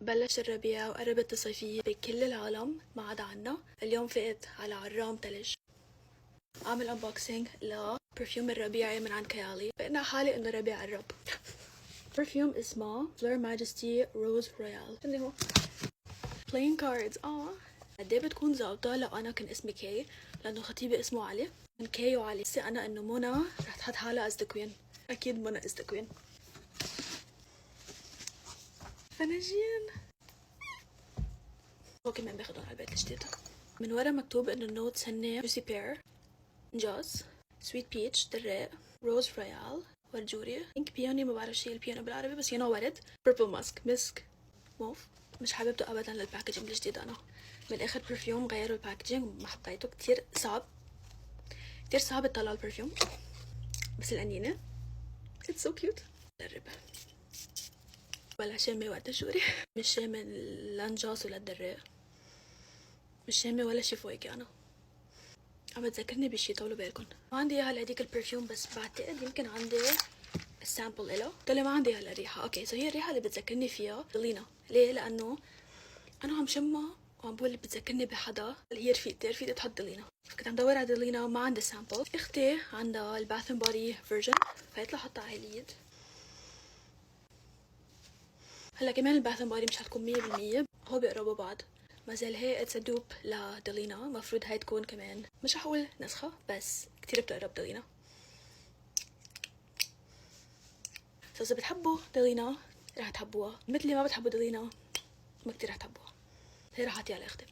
بلش الربيع وقربت الصيفية بكل العالم ما عدا عنا. اليوم فقت على عرام تلج اعمل انبوكسينج لبرفيوم الربيعي من عند كيالي. بقنا حالي انه ربيع قرب. برفيوم اسمه Fleur Majesty Rose Royale. اللي هو playing cards. قديه بتكون ظابطة لو انا كان اسمي كي، لانه خطيبي اسمه علي. من كي وعلي حسي انا انه منى رح تحط حالها as the queen. اكيد منى is the queen. فناجين هو كمان باخدهم على البيت الجديد. من ورا مكتوب انه النوتس هن جوسي بير، جوز، سويت بيتش، دراق، روز رويال، ورجوري، بينك بيوني. ما بعرف شي البيوني بالعربي بس ورد، بيربل ماسك، مسك، موف. مش حاببته ابدا للباكجينج الجديد. انا من اخر برفيوم غيروا الباكجينج ما حبيته. كتير صعب تطلع البرفيوم بس القنينة it's so cute. جرب ولا شامة وقت الجوري. مش شامة لانجاس ولا الدراق، مش شامة ولا شي فوقي. انا عم بتذكرني بشي، طولوا بالكم. ما عندي اياها لهديك البرفيوم بس بعتقد يمكن عندي السامبل إله. طلع ما عندي هلا الريحة. اوكي سو هي الريحة اللي بتذكرني فيها دلينا. ليه؟ لانه انا عم شمها وعم بقول اللي بتذكرني بحدا اللي هي رفيقتي تحط دلينا، فكنت عم دور على دلينا ما عندي سامبل. اختي عندها الباث اند بودي فيرجن فقلت لها حطها على اليد. هلا كمان الباث اند بودي مش حتكون 100%، هو بيقربوا بعض. ما زال هي اتس دوب لدلينا. مفروض هاي تكون كمان مش رح اقول نسخة بس كتير بتقرب دلينا. إذا بتحبوا دلينا رح تحبوها، مثلي ما بتحبوا دلينا ما كتير رح تحبوها. هي رح اعطيها لاختي.